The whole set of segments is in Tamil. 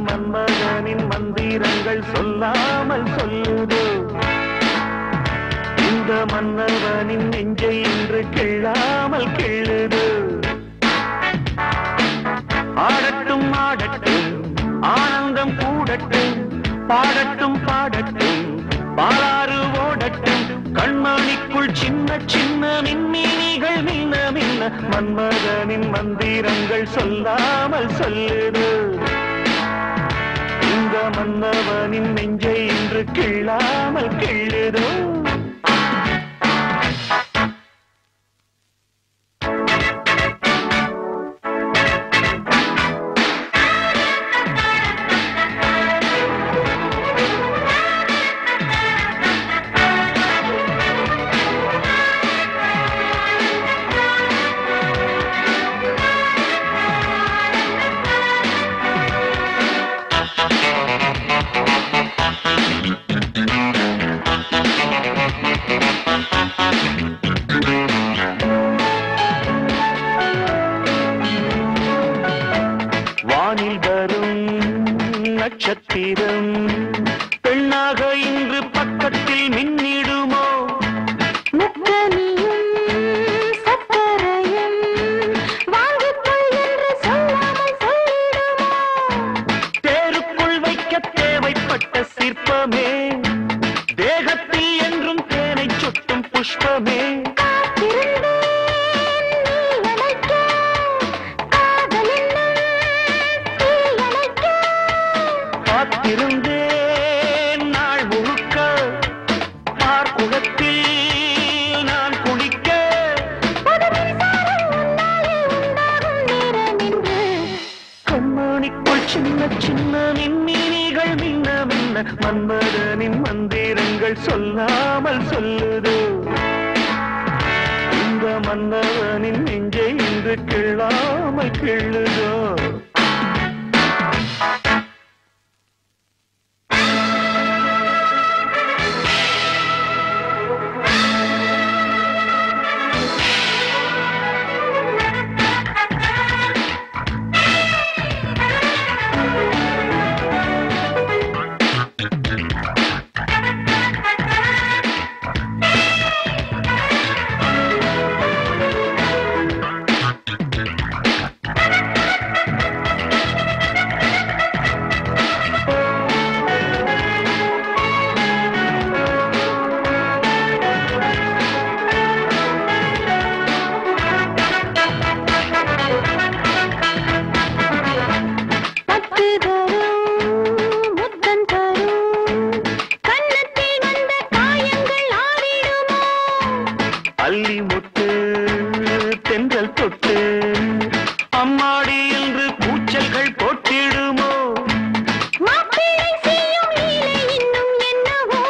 மன்மதனின் மந்திரங்கள் சொல்லாமல் சொல்லுதோ இந்த மன்னவனின் நெஞ்சை இன்று கிள்ளாமல் கிள்ளுதோ ஆடட்டும் ஆடட்டும் ஆனந்தம் கூடட்டும் பாடட்டும் பாடட்டும் பாலாறு ஓடட்டும் கண்மணிக்குள் சின்ன சின்ன மின்மினிகள் மின்ன மின்ன மன்மதனின் மந்திரங்கள் சொல்லாமல் சொல்லுது இந்த மன்னவனின் நெஞ்சை இன்று கிள்ளாமல் கிள்ளுதோ நட்சத்திரம் பெண்ணாக இன்று பக்கத்தில் மின்னிடுமோ முக்கனியும் சக்கரையும் வாங்கிக்கொள் என்று சொல்லாமல் சொல்லிடுமோ தேருக்குள் வைக்க தேவைப்பட்ட சிற்பமே தேகத்தில் என்றும் தேனை சொட்டும் புஷ்பமே இருந்தேன் நாள் முழுக்க பார்க்குளத்தில் நான் குளிக்க கண்மணிக்குள் சின்ன சின்ன மின்மினிகள் மின்ன மின்ன மன்மதனின் மந்திரங்கள் சொல்லாமல் சொல்லுதோ இந்த மன்னவனின் நெஞ்சை இன்று கிள்ளாமல் கிள்ளுதோ மல்லி முட்டு தென்றல் தொட்டு அம்மாடி என்று கூச்சல்கள் போட்டிடுமோ மாப்பிள்ளை செய்யும் லீலை இன்னும் என்னவோ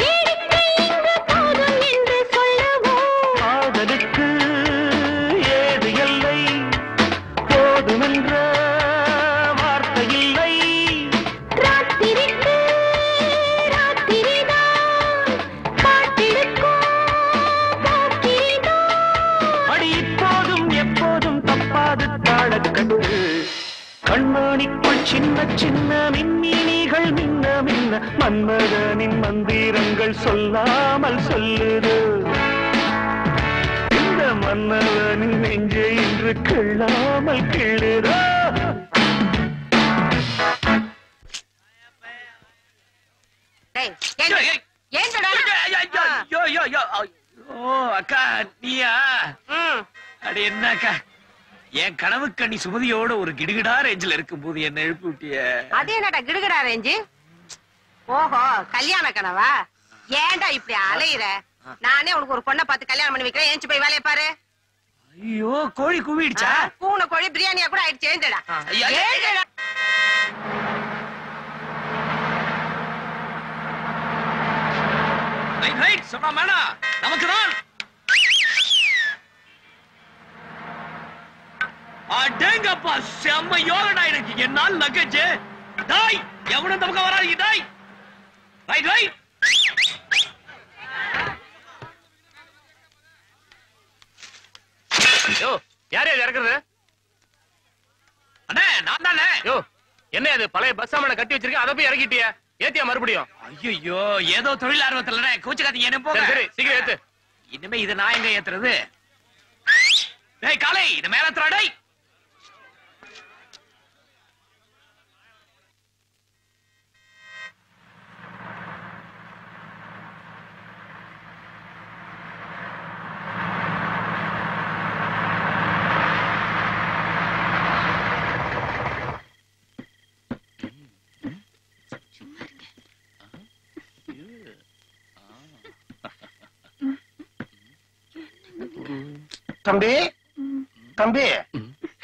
வேடிக்கை இங்கு போதும் என்று சொல்லவோ காதலுக்கு ஏது எல்லை போதுமென்ற வார்த்தை இல்லை ராத்திரிக்கு ராத்திரிதான் காத்திருக்கும் போக்கிரிதான் அடி இப்போதும் எப்போதும் தப்பாது தாழக்கட்டு கண்மணிக்குள் சின்ன சின்ன மின்மினிகள் மின்ன மின்ன மன்மதனின் மந்திரங்கள் சொல்லாமல் சொல்லுது இந்த மன்னவனின் நெஞ்சை இன்று கிள்ளாமல் கிள்ளுதோ அக்கா நீயா அட என்ன அக்கா என் கனவு கண்ணி சுமதியோட ஒரு கிடுகிடா ரேஞ்சில் இருக்கும் போது என்ன எழுப்பி விட்டிய அதே என்னடா கிடுகிடா ரேஞ்சு ஓஹோ கல்யாண கனவா ஏன்டா இப்படி அலையிற நானே உனக்கு ஒரு பொண்ணை பார்த்து கல்யாணம் பண்ணி வைக்கிறேன் ஏஞ்சி போய் வேலையை பாரு ஐயோ கோழி கூவிடுச்சா பூனை கோழி பிரியாணியா கூட ஆயிடுச்சு எழுந்துடா ஐயா, ஐயா, ஐயா. எழுந்துடா ரைட் ரைட் சொன்னா மேடா நமக்கு தான் அடேங்கப்பா செம்ம யோகடா எனக்கு என்னால் லக்கேஜ் டாய் எவனும் நமக்கு வராதீங்க டாய் ரைட் ரைட் யோ யார் யார் இறக்குறது? அண்ணே நான் தானே யோ என்ன அது பழைய பஸ் சாமான கட்டி வச்சிருக்க அதை போய் இறக்கிட்டியா ஏத்தியா மறுபடியும்? ஐயோ ஏதோ தொழில் ஆர்வத்துல கூச்சக்காதீங்க என்ன போக சரி சரி சீக்கிரம் ஏத்து. இனிமே இதை நான் எங்க ஏத்துறது டேய் காலை இத மேல ஏத்துறா டேய் தம்பி தம்பி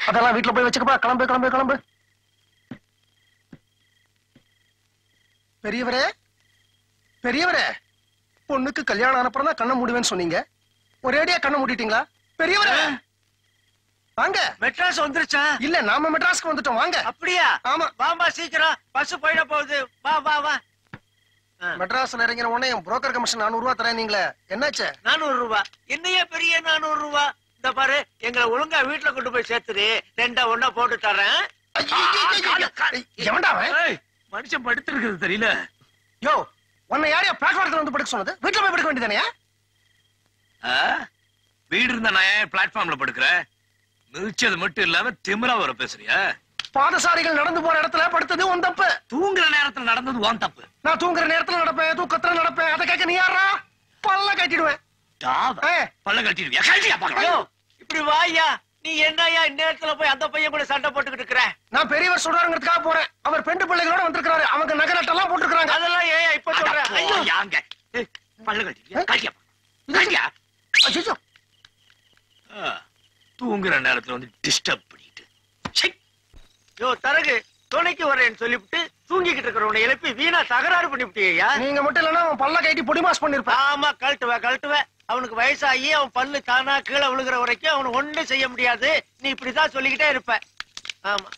அதெல்லாம் வீட்டுல போய் வச்சுக்கப்பா கிளம்பு கிளம்பு கிளம்பு பெரியவரே பெரியவரே பொண்ணுக்கு கல்யாணம் ஆனப்புறம் தான் கண்ணை மூடுவேன்னு சொன்னீங்க ஒரேடியா கண்ணை மூடிட்டீங்களா பெரியவரே வாங்க மெட்ராஸ் வந்துருச்சா இல்ல நாம மெட்ராஸ்க்கு வந்துட்டோம் வாங்க அப்படியா ஆமா வாமா சீக்கிரம் பஸ் போயிட போகுது வா வா வா மெட்ராஸ்ல இறங்கின உடனே புரோக்கர் கமிஷன் 400 ரூபாய் தரேன் நீங்களே என்னாச்சு 400 ரூபாய் என்னையே பெரிய 400 ரூபாய் இந்த பாரு எங்களை ஒழுங்கா வீட்டுல கொண்டு போய் சேர்த்துரு ரெண்டா ஒண்ணா போட்டு தரேன் எவன்டா அவன்? மனுஷன் படுத்து இருக்குது தெரியல யோ உன்னை யாரையா பிளாட்ஃபார்ம்ல வந்து படுக்க சொன்னது வீட்டுல போய் படுக்க வேண்டியதானே வீடு இருந்தா நான் பிளாட்ஃபார்ம்ல படுக்கிறேன் மிதிச்சது மட்டும் இல்லாம திமிரா வர பேசுறியா பாதசாரிகள் நடந்து போற இடத்துல படுத்தது உன் தப்பு தூங்குற நேரத்துல நடந்தது உன் தப்பு நான் தூங்குற நேரத்துல நடப்பேன் தூக்கத்துல நடப்பேன் அதை கேட்க நீ யாரா பல்ல கட்டிடுவேன் பல்ல கட்டிடுவியா கட்டியா பாக்கலாம் இப்படி வாயா நீ என்னையா இந்நேரத்துல போய் அந்த பையன் கூட சண்டை போட்டுக்கிட்டு இருக்கிற நான் பெரியவர் சொல்றாருங்கிறதுக்காக போறேன் அவர் பெண்டு பிள்ளைகளோட வந்திருக்காரு அவங்க நகை நட்டெல்லாம் போட்டுருக்காங்க அதெல்லாம் ஏன் இப்ப சொல்றேன் ஐயோ யாங்க பல்ல கட்டிடுவியா கட்டியா கட்டியா ஐயோ தூங்குற நேரத்துல வந்து டிஸ்டர்ப் பண்ணிட்டு யோ தரகு துணைக்கு வரேன்னு சொல்லிவிட்டு தூங்கிக்கிட்டு இருக்கிறவனை எழுப்பி வீணா தகராறு பண்ணிவிட்டியா நீங்க மட்டும் இல்லன்னா அவன் பல்ல கட்டி பொடி மாஸ் பண்ணிருப்பேன் ஆமா கழட்டுவேன் அவனுக்கு வயசாகி அவன் பல்லு தானா கீழே விழுகிற வரைக்கும் அவனு ஒண்ணும் செய்ய முடியாது நீ இப்படிதான் சொல்லிக்கிட்டே இருப்ப ஆமா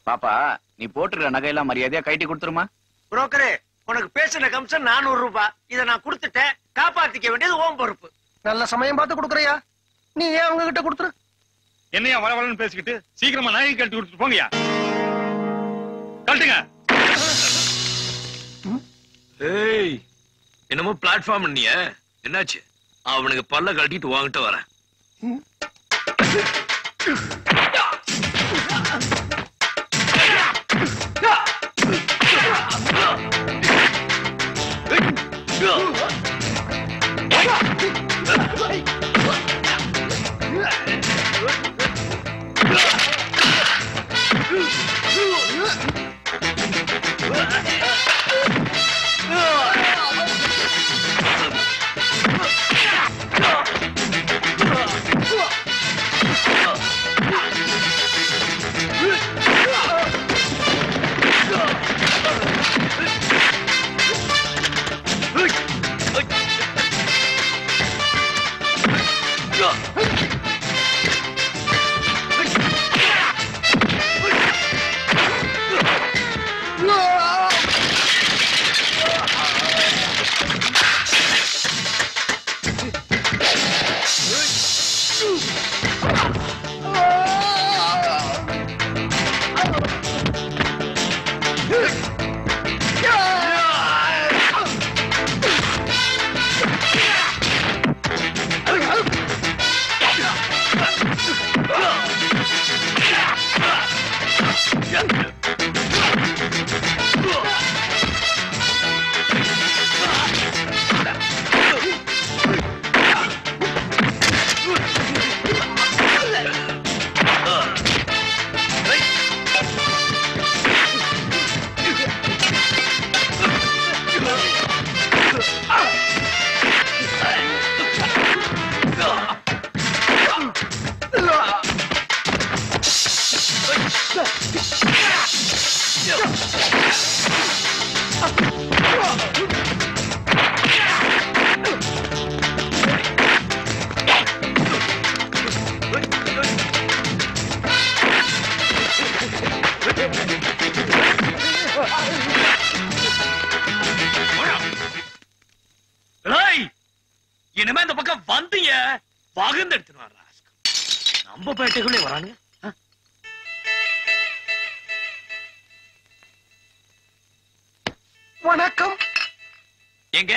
பாப்பா நீ போட்டுக்கிற நகையெல்லாம் மரியாதையா கைட்டி கொடுத்துருமா. புரோக்கரே உனக்கு பேசின கமிஷன் 400 ரூபாய் இதை நான் கொடுத்துட்டேன் காப்பாத்திக்க வேண்டியது ஓம் பொறுப்பு நல்ல சமயம் பார்த்து கொடுக்குறியா நீ ஏன் அவங்க கிட்ட கொடுத்துரு என்னையா வளவளன்னு பேசிக்கிட்டு சீக்கிரமா நகை கழட்டி கொடுத்துட்டு போங்கயா. கழட்டுங்க. ஏய் என்னமோ பிளாட்ஃபார்ம் நீ என்னாச்சு அவனுக்கு பல்ல கழட்டிட்டு வாங்கிட்டு வரேன் இனிமே இந்த பக்கம் வந்தீங்க பகுந்து எடுத்துட்டு வர்றா. நம்ம பேட்டைக்குள்ளே வரானுங்க. வணக்கம். எங்க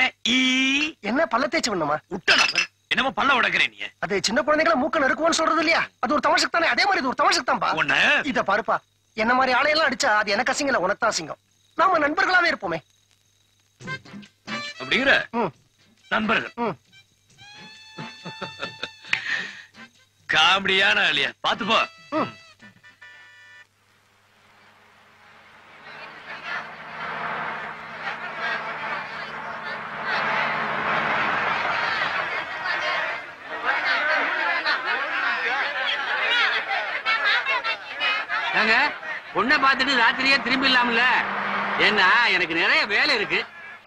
என்ன பல்ல தேய்ச்சி வேணுமா? விட்ட நபர் என்னமோ பல்ல உடைக்கிறேன் நீ. அது சின்ன குழந்தைகளை மூக்க நறுக்குவோன்னு சொல்றது இல்லையா? அது ஒரு தமாஷுக்கு தானே. அதே மாதிரி இது ஒரு தமாஷுக்கு தான்ப்பா. ஒண்ணு இத பாருப்பா, என்ன மாதிரி ஆளையெல்லாம் அடிச்சா அது எனக்கு அசிங்கம் இல்ல, உனக்கு தான் அசிங்கம். நாம நண்பர்களாவே இருப்போமே. அப்படிங்கிற ம், நண்பர்கள் ம். காமெடியான ஆளியா பாத்து போ. ம். ஏங்க பொண்ணை பார்த்துட்டு ராத்திரியே திரும்பி இல்லாமல? ஏன்னா எனக்கு நிறைய வேலை இருக்கு.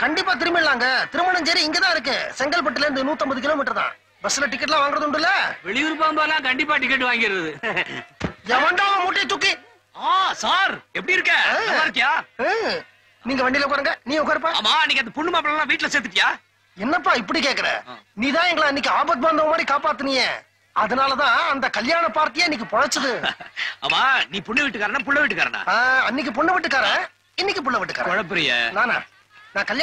கண்டிப்பா திரும்பிடலாங்க. திருமணம் சரி இங்கதான் இருக்கு. செங்கல்பட்டுல இருந்து 150 கிலோமீட்டர் தான். பஸ்ல டிக்கெட் எல்லாம் வாங்குறது உண்டுல? வெளியூர் போகும்போதெல்லாம் கண்டிப்பா டிக்கெட் வாங்கிடுறது. எவன்டா மூட்டையை தூக்கி? சார் எப்படி இருக்க? நல்லா இருக்கியா? நீங்க வண்டியில உட்காருங்க. நீ உட்காருப்பா. ஆமா, நீங்க அந்த பொண்ணு மாப்பிள்ளை எல்லாம் வீட்டுல சேர்த்துட்டியா? என்னப்பா இப்படி கேக்குற? நீதான் எங்களை அன்னைக்கு ஆபத் பாந்தவ மாதிரி காப்பாத்துனியே. அதனாலதான் அந்த கல்யாண பார்ட்டியே இன்னைக்கு பொழைச்சது. ஆமா, நீ பொண்ணு வீட்டுக்காரனா புள்ள வீட்டுக்காரனா? அன்னைக்கு பொண்ணு வீட்டுக்காரன், இன்னைக்கு புள்ள வீட்டுக்காரன். குழப்பறிய நானா? நான் கல்யாணம்